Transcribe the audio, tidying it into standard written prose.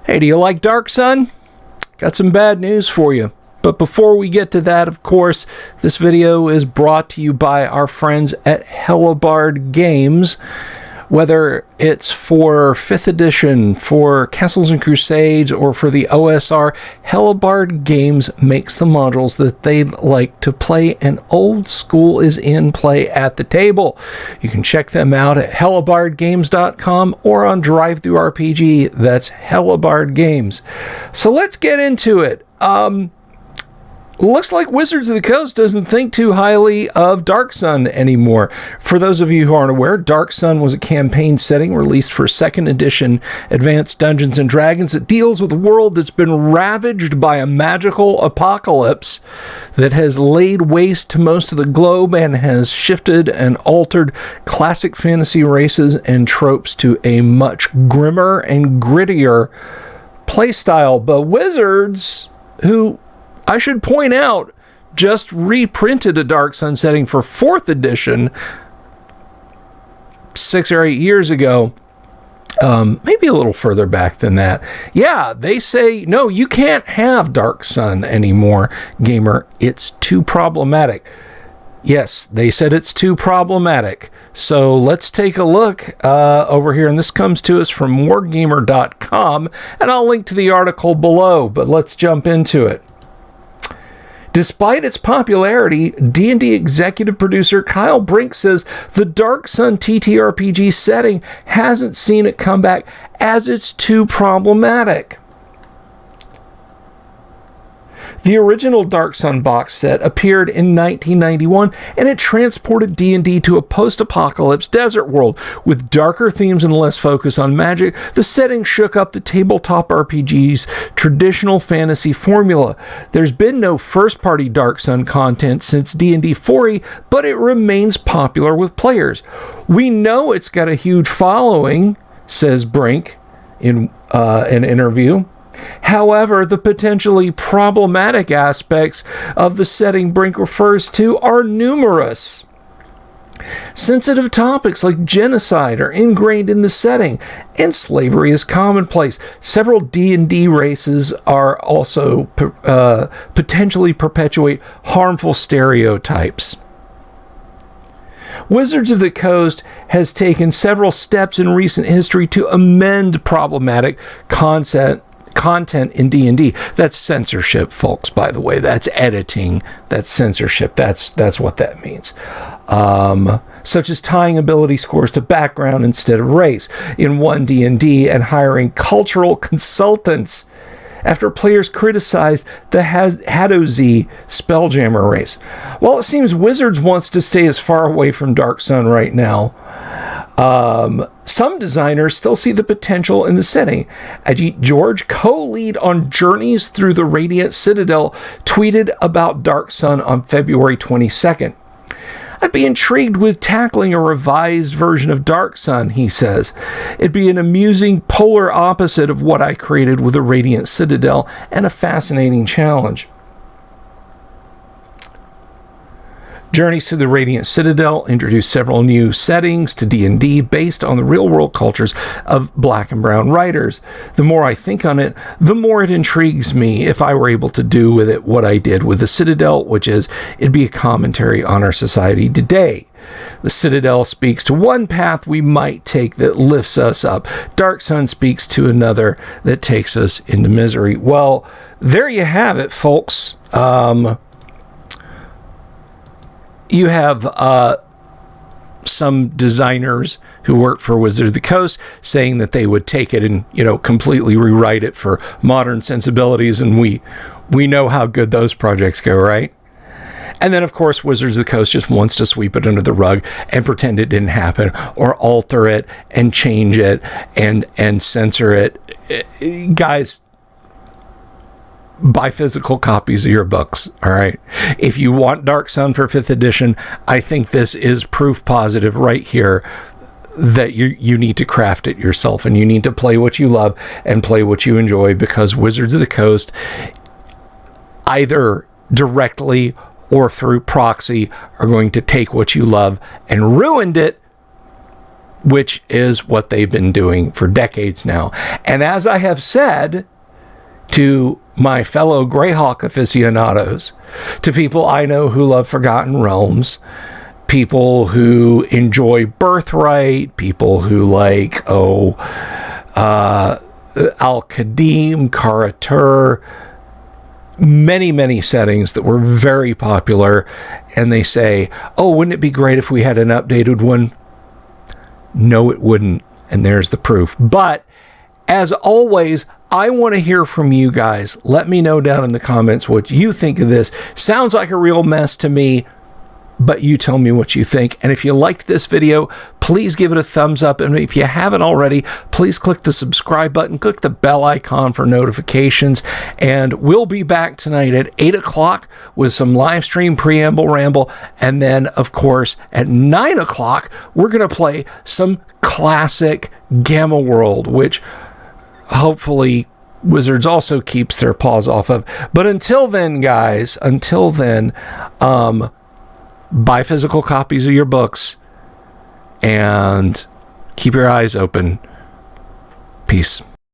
Hey, do you like Dark Sun? Got some bad news for you. But before we get to that, of course, this video is brought to you by our friends at Hellebarde Games. Whether it's for 5th edition, for Castles and Crusades, or for the OSR, Hellebarde Games makes the modules that they like to play, and old school is in play at the table. You can check them out at hellebardegames.com or on DriveThruRPG. That's Hellebarde Games. So let's get into it. Looks like Wizards of the Coast doesn't think too highly of Dark Sun anymore. For those of you who aren't aware, Dark Sun was a campaign setting released for 2nd edition Advanced Dungeons & Dragons. It deals with a world that's been ravaged by a magical apocalypse that has laid waste to most of the globe and has shifted and altered classic fantasy races and tropes to a much grimmer and grittier playstyle. But Wizards, who I should point out, just reprinted a Dark Sun setting for 4th edition 6 or 8 years ago. Maybe a little further back than that. Yeah, they say, no, you can't have Dark Sun anymore, gamer. It's too problematic. Yes, they said it's too problematic. So let's take a look over here. And this comes to us from wargamer.com. And I'll link to the article below, but let's jump into it. Despite its popularity, D&D executive producer Kyle Brink says the Dark Sun TTRPG setting hasn't seen it come back as it's too problematic. The original Dark Sun box set appeared in 1991, and it transported D&D to a post-apocalypse desert world. With darker themes and less focus on magic, the setting shook up the tabletop RPG's traditional fantasy formula. There's been no first-party Dark Sun content since D&D 4e, but it remains popular with players. We know it's got a huge following, says Brink in an interview. However, the potentially problematic aspects of the setting Brink refers to are numerous. Sensitive topics like genocide are ingrained in the setting, and slavery is commonplace. Several D&D races are also potentially perpetuate harmful stereotypes. Wizards of the Coast has taken several steps in recent history to amend problematic content in D&D. That's censorship, folks, by the way. That's editing. That's censorship. That's what that means. Such as tying ability scores to background instead of race in 1D&D and hiring cultural consultants after players criticized the Hadozee Spelljammer race. While it seems Wizards wants to stay as far away from Dark Sun right now, some designers still see the potential in the setting. Ajit George, co-lead on Journeys Through the Radiant Citadel, tweeted about Dark Sun on February 22nd. I'd be intrigued with tackling a revised version of Dark Sun, he says. It'd be an amusing polar opposite of what I created with the Radiant Citadel, and a fascinating challenge. Journeys to the Radiant Citadel introduced several new settings to D&D based on the real-world cultures of Black and Brown writers. The more I think on it, the more it intrigues me if I were able to do with it what I did with the Citadel, which is, it'd be a commentary on our society today. The Citadel speaks to one path we might take that lifts us up. Dark Sun speaks to another that takes us into misery. Well, there you have it, folks. You have some designers who work for Wizards of the Coast saying that they would take it and, completely rewrite it for modern sensibilities, and we know how good those projects go, right? And then, of course, Wizards of the Coast just wants to sweep it under the rug and pretend it didn't happen, or alter it and change it and censor it. Guys, buy physical copies of your books, all right? If you want Dark Sun for 5th edition, I think this is proof positive right here that you need to craft it yourself, and you need to play what you love and play what you enjoy, because Wizards of the Coast, either directly or through proxy, are going to take what you love and ruined it which is what they've been doing for decades now. And as I have said to my fellow Greyhawk aficionados, to people I know who love Forgotten Realms, people who enjoy Birthright, people who like, Al-Qadim, Kara-Tur, many settings that were very popular, and they say, oh, wouldn't it be great if we had an updated one? No, it wouldn't, and there's the proof. But as always, I want to hear from you guys. Let me know down in the comments what you think of this. Sounds like a real mess to me, but you tell me what you think. And if you liked this video, please give it a thumbs up. And if you haven't already, please click the subscribe button, click the bell icon for notifications. And we'll be back tonight at 8 o'clock with some live stream preamble ramble. And then, of course, at 9 o'clock, we're going to play some classic Gamma World, which hopefully Wizards also keeps their paws off of. But until then, guys, buy physical copies of your books and keep your eyes open. Peace.